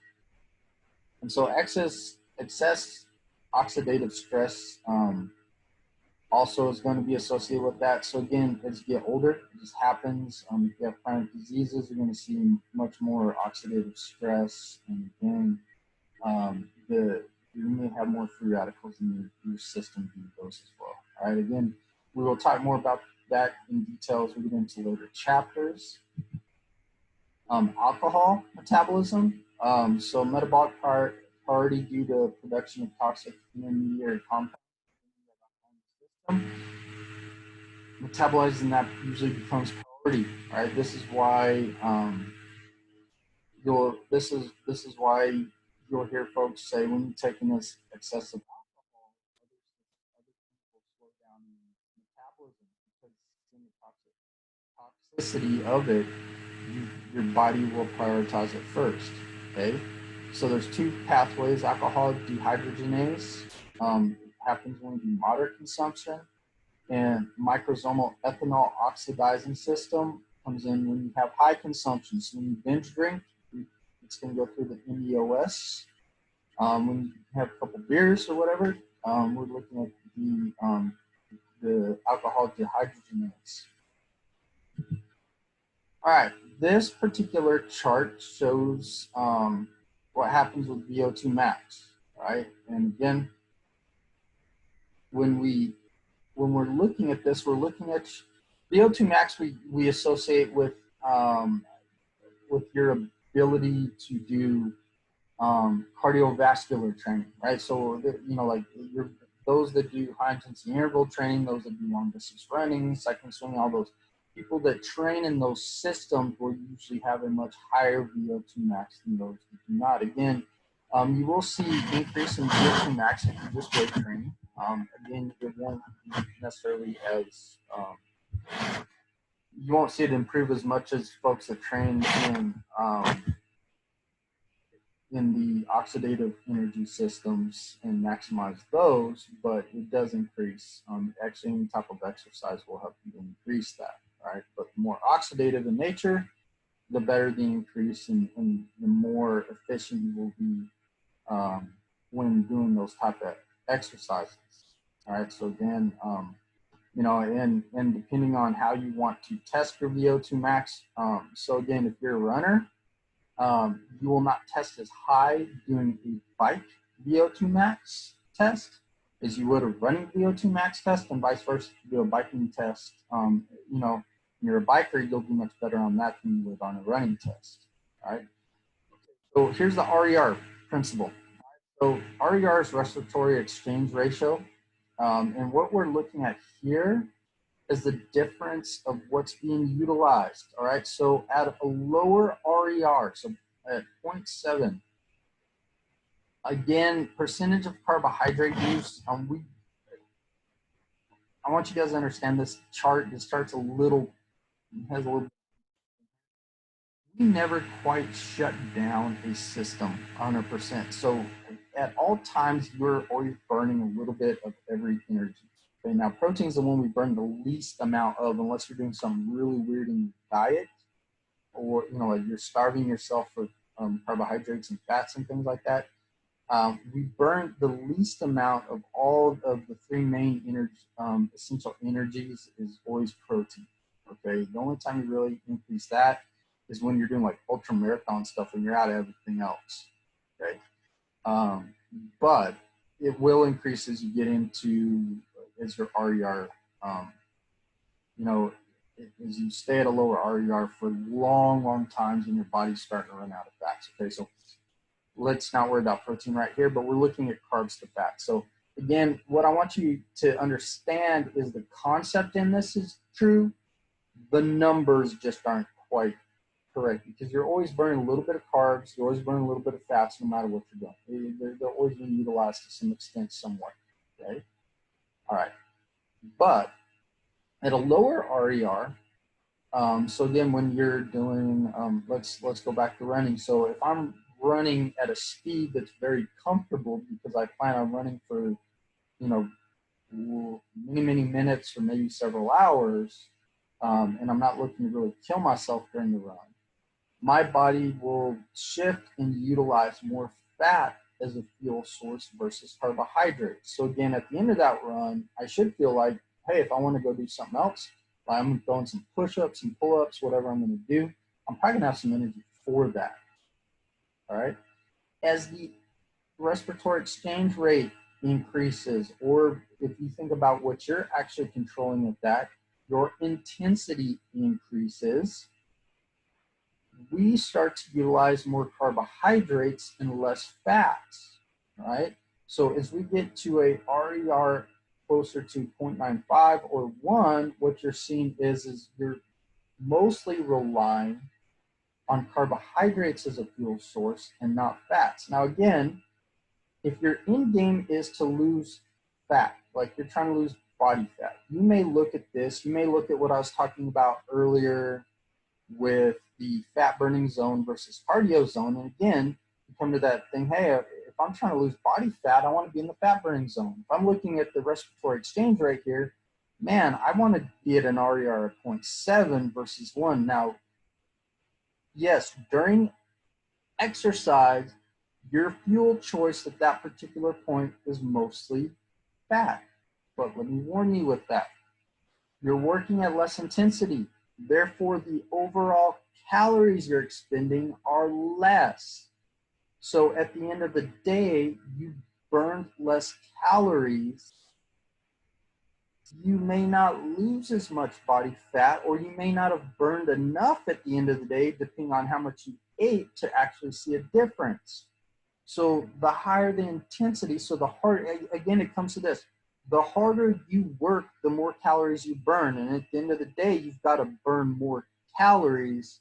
And so excess oxidative stress also is going to be associated with that. So again, as you get older, it just happens. If you have chronic diseases, you're going to see much more oxidative stress, and again, you may have more free radicals in your system due to those as well. All right, again, we will talk more about that in detail as we get into later chapters. Alcohol metabolism. So metabolic priority due to production of toxic intermediary compounds in the system. Metabolizing that usually becomes priority, right? This is why this is why you'll hear folks say when you're taking this excessive alcohol, other people slow down in metabolism because in the toxicity of it, your body will prioritize it first. Okay, so there's two pathways. Alcoholic dehydrogenase happens when we do moderate consumption, and microsomal ethanol oxidizing system comes in when you have high consumption. So when you binge drink, it's going to go through the MEOS. When you have a couple beers or whatever, we're looking at the alcohol dehydrogenase. All right, this particular chart shows what happens with VO2 max, right? And again, when we're looking at this, we're looking at VO2 max. We associate with your ability to do cardiovascular training, right? So you know, like those that do high intensity interval training, those that do long distance running, cycling, swimming, all those people that train in those systems will usually have a much higher VO2 max than those that do not. Again, you will see increase in VO2 max if you just weight training. Again, it won't necessarily as you won't see it improve as much as folks that train in the oxidative energy systems and maximize those, but it does increase. Actually, any type of exercise will help you increase that, right? But the more oxidative in nature, the better the increase and the more efficient you will be when doing those type of exercises. All right, so again, you know, and depending on how you want to test your VO2 max. So again, if you're a runner, you will not test as high doing a bike VO2 max test as you would a running VO2 max test, and vice versa. If you do a biking test, you know, when you're a biker, you'll do much better on that than you would on a running test. All right. So here's the RER principle. So RER is respiratory exchange ratio. And what we're looking at here is the difference of what's being utilized. All right. So at a lower RER, so at 0.7, again, percentage of carbohydrate use. I want you guys to understand this chart. It starts a little, has a little. We never quite shut down a system 100%. So at all times, you're always burning a little bit of every energy. Okay, now protein is the one we burn the least amount of, unless you're doing something really weird in your diet, or you know, like you're starving yourself for carbohydrates and fats and things like that. We burn the least amount of all of the three main essential energies is always protein. Okay, the only time you really increase that is when you're doing like ultra marathon stuff and you're out of everything else. Okay, but it will increase as you get into as your RER. You know, as you stay at a lower RER for long times, and your body's starting to run out of fats. Okay, so let's not worry about protein right here, but we're looking at carbs to fat. So again, what I want you to understand is the concept in this is true. The numbers just aren't quite correct, because you're always burning a little bit of carbs, you're always burning a little bit of fats no matter what you're doing. They're always being utilized to some extent somewhat, okay? All right, but at a lower RER, so again, when you're doing, let's go back to running. So if I'm running at a speed that's very comfortable because I plan on running for, you know, many minutes or maybe several hours, and I'm not looking to really kill myself during the run, my body will shift and utilize more fat as a fuel source versus carbohydrates. So again, at the end of that run, I should feel like, hey, if I want to go do something else, I'm throwing some push-ups, some pull-ups, whatever I'm going to do, I'm probably going to have some energy for that. All right. As the respiratory exchange rate increases, or if you think about what you're actually controlling with that, your intensity increases, we start to utilize more carbohydrates and less fats, right? So as we get to a RER closer to 0.95 or 1, what you're seeing is you're mostly relying on carbohydrates as a fuel source and not fats. Now again, if your end game is to lose fat, like you're trying to lose body fat, you may look at this, you may look at what I was talking about earlier with the fat burning zone versus cardio zone. And again, you come to that thing, hey, if I'm trying to lose body fat, I want to be in the fat burning zone. If I'm looking at the respiratory exchange rate here, man, I want to be at an RER of 0.7 versus 1. Now, yes, during exercise, your fuel choice at that particular point is mostly fat. But let me warn you with that. You're working at less intensity. Therefore, the overall calories you're expending are less. So at the end of the day, you burned less calories. You may not lose as much body fat, or you may not have burned enough at the end of the day, depending on how much you ate, to actually see a difference. So the higher the intensity, so the harder, again, it comes to this. The harder you work, the more calories you burn. And at the end of the day, you've got to burn more calories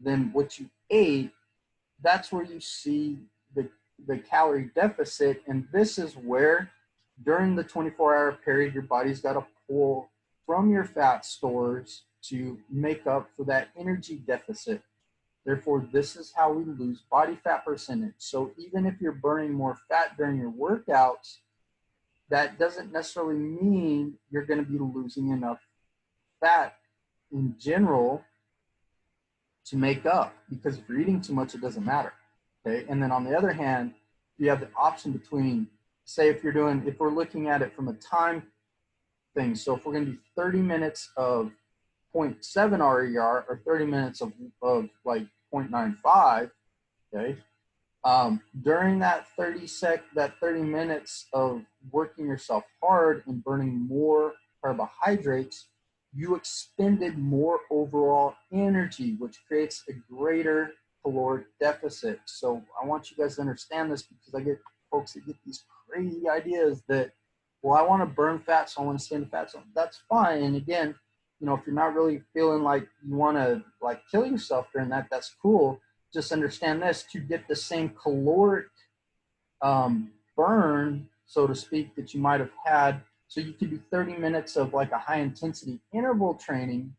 than what you ate. That's where you see the calorie deficit. And this is where, during the 24-hour period, your body's got to pull from your fat stores to make up for that energy deficit. Therefore, this is how we lose body fat percentage. So even if you're burning more fat during your workouts, that doesn't necessarily mean you're going to be losing enough fat in general to make up, because if you're eating too much, it doesn't matter. Okay. And then on the other hand, you have the option between, say, if we're looking at it from a time thing. So if we're going to do 30 minutes of 0.7 RER or 30 minutes of like 0.95, okay, during that 30 minutes of working yourself hard and burning more carbohydrates, you expended more overall energy, which creates a greater caloric deficit. So I want you guys to understand this, because I get folks that get these crazy ideas that, well, I want to burn fat, so I want to stay in the fat zone. That's fine. And again, you know, if you're not really feeling like you want to like kill yourself during that, that's cool. Just understand this: to get the same caloric burn, so to speak, that you might have had. So you could do 30 minutes of like a high intensity interval training.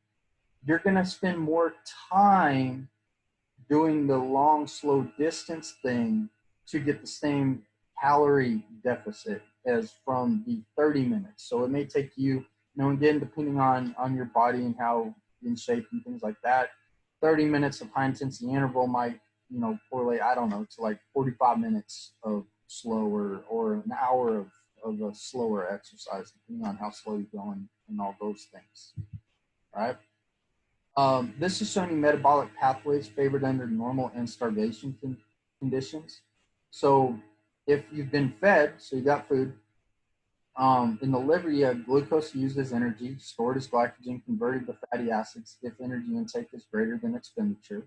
You're going to spend more time doing the long, slow distance thing to get the same calorie deficit as from the 30 minutes. So it may take you, you know, again, depending on your body and how in shape and things like that, 30 minutes of high intensity interval might, you know, correlate, I don't know, to like 45 minutes of slower, or an hour of a slower exercise, depending on how slow you're going and all those things. All right. This is showing you metabolic pathways favored under normal and starvation conditions. So if you've been fed, so you got food, in the liver, you have glucose used as energy, stored as glycogen, converted to fatty acids if energy intake is greater than expenditure.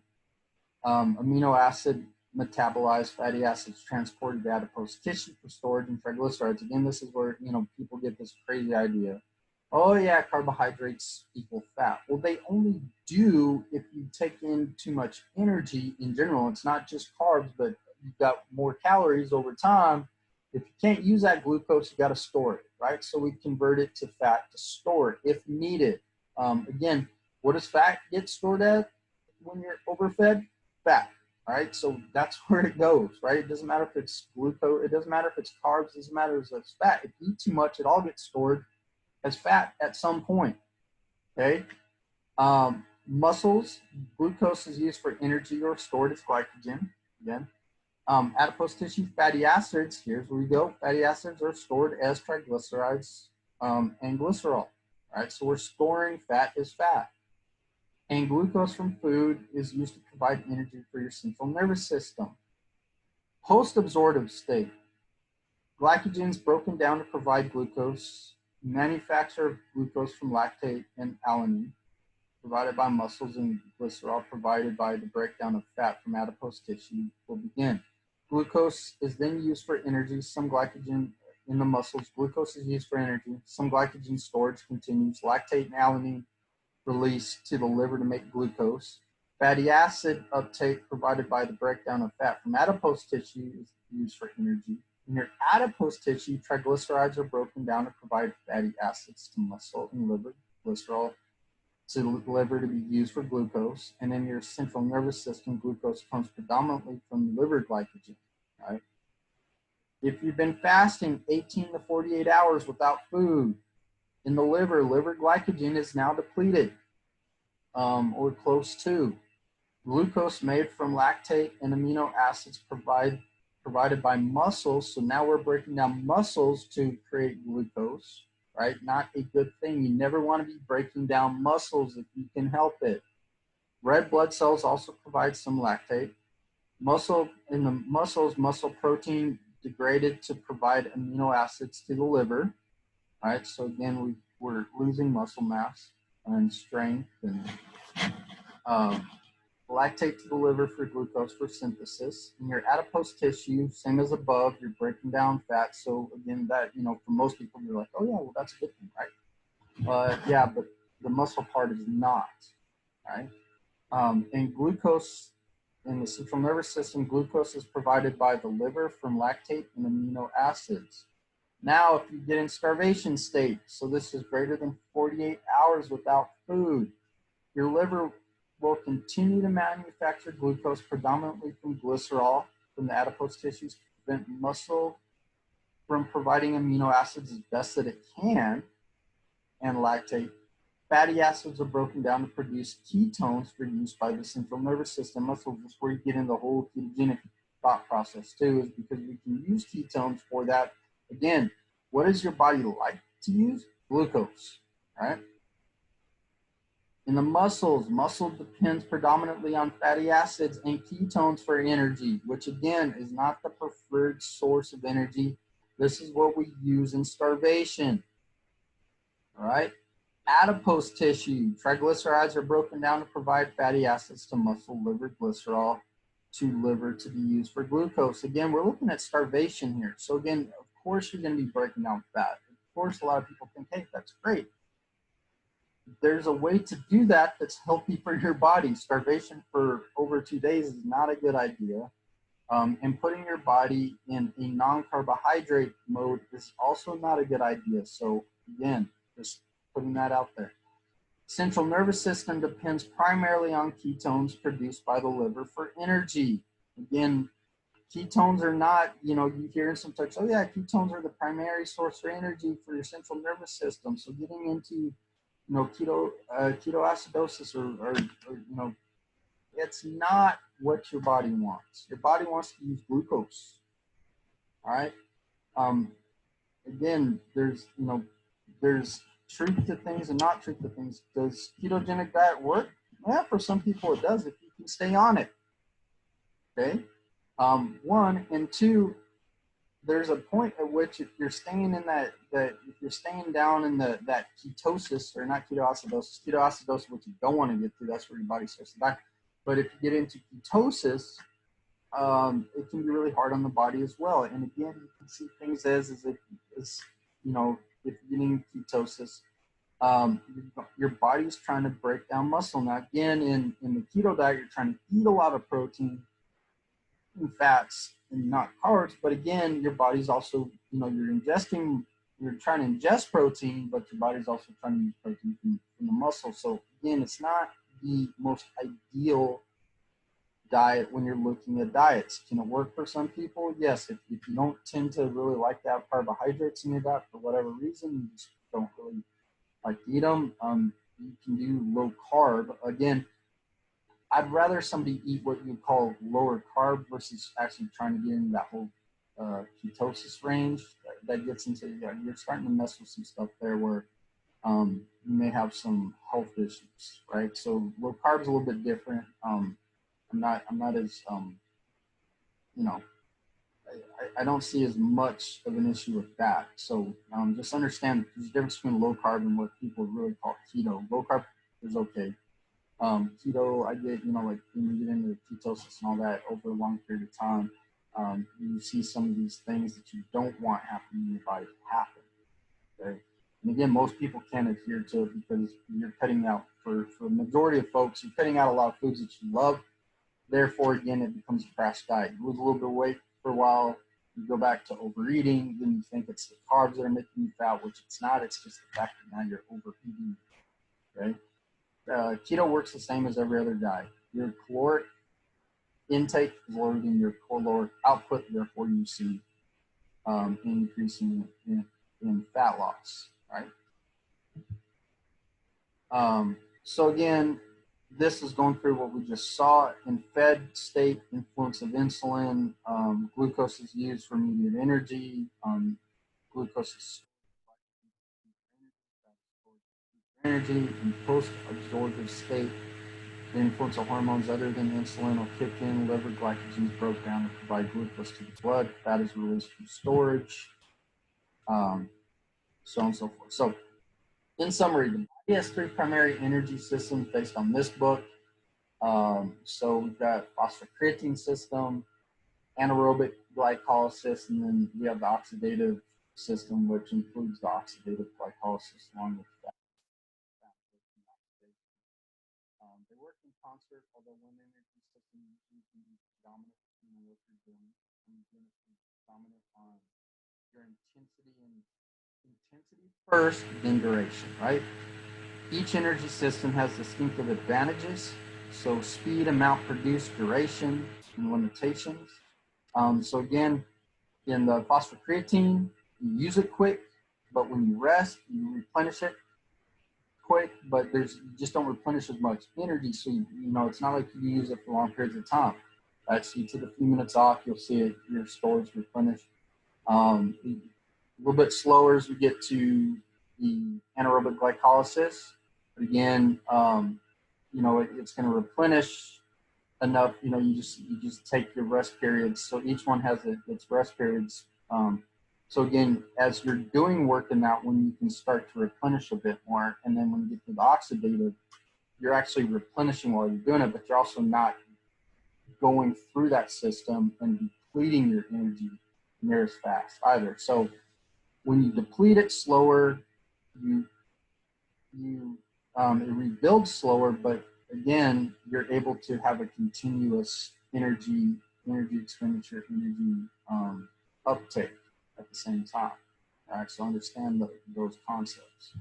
Amino acid metabolized, fatty acids transported to adipose tissue for storage, and triglycerides. Again, this is where, you know, people get this crazy idea. Oh yeah, carbohydrates equal fat. Well, they only do if you take in too much energy in general. It's not just carbs, but you've got more calories over time. If you can't use that glucose, you got to store it, right? So we convert it to fat to store it if needed. Again, what does fat get stored at when you're overfed? Fat, right? So that's where it goes, right? It doesn't matter if it's glucose, it doesn't matter if it's carbs, it doesn't matter if it's fat. If you eat too much, it all gets stored as fat at some point. Okay. Muscles, glucose is used for energy or stored as glycogen. Again, adipose tissue, fatty acids. Here's where we go. Fatty acids are stored as triglycerides and glycerol. All right, so we're storing fat as fat. And glucose from food is used to provide energy for your central nervous system. Post-absorptive state. Glycogen is broken down to provide glucose. Manufacture of glucose from lactate and alanine, provided by muscles, and glycerol provided by the breakdown of fat from adipose tissue will begin. Glucose is then used for energy. Some glycogen in the muscles. Glucose is used for energy. Some glycogen storage continues. Lactate and alanine released to the liver to make glucose. Fatty acid uptake provided by the breakdown of fat from adipose tissue is used for energy. In your adipose tissue, triglycerides are broken down to provide fatty acids to muscle and liver, glycerol to the liver to be used for glucose. And in your central nervous system, glucose comes predominantly from liver glycogen, right? If you've been fasting 18 to 48 hours without food, in the liver, liver glycogen is now depleted or close to. Glucose made from lactate and amino acids provided by muscles. So now we're breaking down muscles to create glucose, right? Not a good thing. You never want to be breaking down muscles if you can help it. Red blood cells also provide some lactate. In the muscles, muscle protein degraded to provide amino acids to the liver, right? So again, we're losing muscle mass and strength and lactate to the liver for glucose for synthesis. In your adipose tissue, same as above, you're breaking down fat. So again, that, for most people, you're like, oh yeah, well, that's a good thing, right? Yeah, but the muscle part is not, right? And glucose in the central nervous system, glucose is provided by the liver from lactate and amino acids. Now, if you get in starvation state, so this is greater than 48 hours without food, your liver will continue to manufacture glucose predominantly from glycerol from the adipose tissues to prevent muscle from providing amino acids as best that it can, and lactate. Fatty acids are broken down to produce ketones for use by the central nervous system. Muscles is where you get in the whole ketogenic thought process too, is because we can use ketones for that. Again, what does your body like to use? Glucose, right? In the muscles, muscle depends predominantly on fatty acids and ketones for energy, which again is not the preferred source of energy. This is what we use in starvation, all right? Adipose tissue, triglycerides are broken down to provide fatty acids to muscle, liver, glycerol to liver to be used for glucose. Again, we're looking at starvation here. So again, of course, you're going to be breaking down fat. Of course, a lot of people think, hey, that's great. There's a way to do that that's healthy for your body. Starvation for over 2 days is not a good idea. And putting your body in a non-carbohydrate mode is also not a good idea. So again, just putting that out there. Central nervous system depends primarily on ketones produced by the liver for energy. Again, ketones are not, you hear in some talks, oh yeah, ketones are the primary source for energy for your central nervous system. So getting into, ketoacidosis or it's not what your body wants. Your body wants to use glucose. All right. Again, there's truth to things and not truth to things. Does ketogenic diet work? Yeah, for some people it does if you can stay on it. Okay. One and two, there's a point at which if you're staying in that if you're staying down in that ketosis or not ketoacidosis, which you don't want to get to, that's where your body starts to die. But if you get into ketosis, it can be really hard on the body as well. And again, you can see things as if you're getting ketosis, your body's trying to break down muscle. Now, again, in the keto diet, you're trying to eat a lot of protein and fats and not carbs. But again, your body's also, you're trying to ingest protein, but your body's also trying to use protein from the muscle. So again, it's not the most ideal diet when you're looking at diets. Can it work for some people? Yes. If you don't tend to really like to have carbohydrates in your diet for whatever reason, you just don't really like to eat them, you can do low carb. Again, I'd rather somebody eat what you call lower carb versus actually trying to get into that whole ketosis range. That gets into, you're starting to mess with some stuff there where you may have some health issues, right? So low carb is a little bit different. I'm not as, you know, I don't see as much of an issue with that. So just understand there's a difference between low carb and what people really call keto. Low carb is okay. Keto, I get, like when you get into ketosis and all that over a long period of time, you see some of these things that you don't want happening in your body happen. Okay? And again, most people can't adhere to it because you're cutting out, for the majority of folks, you're cutting out a lot of foods that you love. Therefore, again, it becomes a crash diet. You lose a little bit of weight for a while, you go back to overeating, then you think it's the carbs that are making you fat, which it's not. It's just the fact that now you're overeating. Okay? Keto works the same as every other diet. Your caloric intake is lower than your caloric output, therefore you see increasing in fat loss, right? So again, this is going through what we just saw in fed state, influence of insulin. Glucose is used for immediate energy. Glucose is energy in post-absorptive state. The influence of hormones other than insulin will kick in. Liver glycogen is broken down to provide glucose to the blood. Fat is released from storage, so on and so forth. So in summary, the body has three primary energy systems based on this book. So we've got phosphocreatine system, anaerobic glycolysis, and then we have the oxidative system, which includes the oxidative glycolysis along with fat. They work in concert, although one energy system usually can be dominant in what you're doing. And again, it's dominant on your intensity first, then duration, right? Each energy system has distinctive advantages. So speed, amount produced, duration, and limitations. So again, in the phosphocreatine, you use it quick, but when you rest, you replenish it quick, but you just don't replenish as much energy. So it's not like you use it for long periods of time. Actually, you take a few minutes off, you'll see it, your storage replenished. A little bit slower as we get to the anaerobic glycolysis. But again, it's going to replenish enough. You just take your rest periods. So each one has its rest periods. So again, as you're doing work in that one, you can start to replenish a bit more. And then when you get to the oxidative, you're actually replenishing while you're doing it, but you're also not going through that system and depleting your energy near as fast either. So when you deplete it slower, it rebuilds slower, but again, you're able to have a continuous energy expenditure, energy uptake at the same time. All right, so understand those concepts.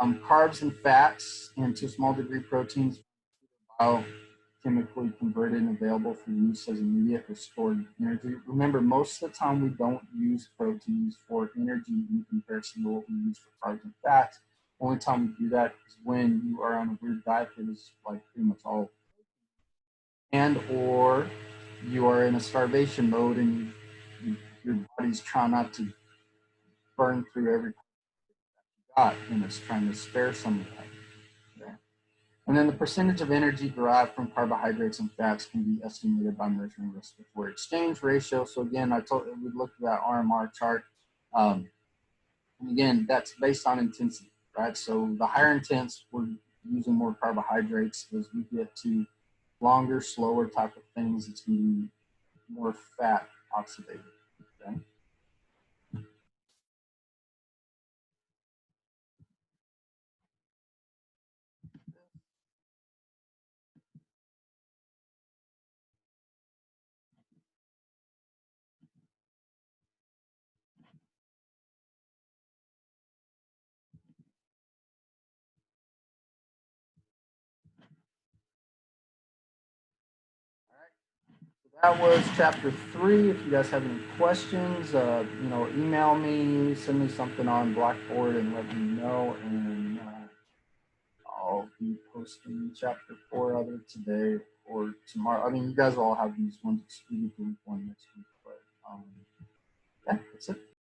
Carbs and fats, and to a small degree proteins, biochemically converted and available for use as immediate restored energy. Remember, most of the time we don't use proteins for energy in comparison to what we use for carbs and fats. Only time we do that is when you are on a weird diet that is like pretty much all, and or you are in a starvation mode and your body's trying not to burn through every got and it's trying to spare some of that. Okay. And then the percentage of energy derived from carbohydrates and fats can be estimated by measuring respiratory exchange ratio. So again, we looked at that RMR chart. And again, that's based on intensity, right? So the higher intense, we're using more carbohydrates. As we get to longer, slower type of things, it's going to be more fat oxidated. Okay. That was chapter 3. If you guys have any questions, email me, send me something on Blackboard and let me know. And I'll be posting chapter 4 either today or tomorrow. I mean, you guys all have these ones. You can do one next week, but yeah, that's it.